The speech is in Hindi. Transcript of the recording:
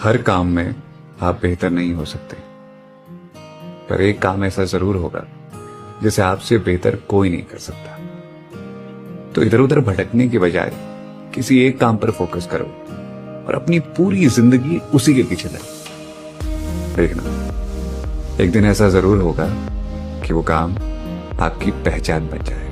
हर काम में आप बेहतर नहीं हो सकते, पर एक काम ऐसा जरूर होगा जिसे आपसे बेहतर कोई नहीं कर सकता। तो इधर उधर भटकने के बजाय किसी एक काम पर फोकस करो और अपनी पूरी जिंदगी उसी के पीछे लगे। देखना, एक दिन ऐसा जरूर होगा कि वो काम आपकी पहचान बन जाए।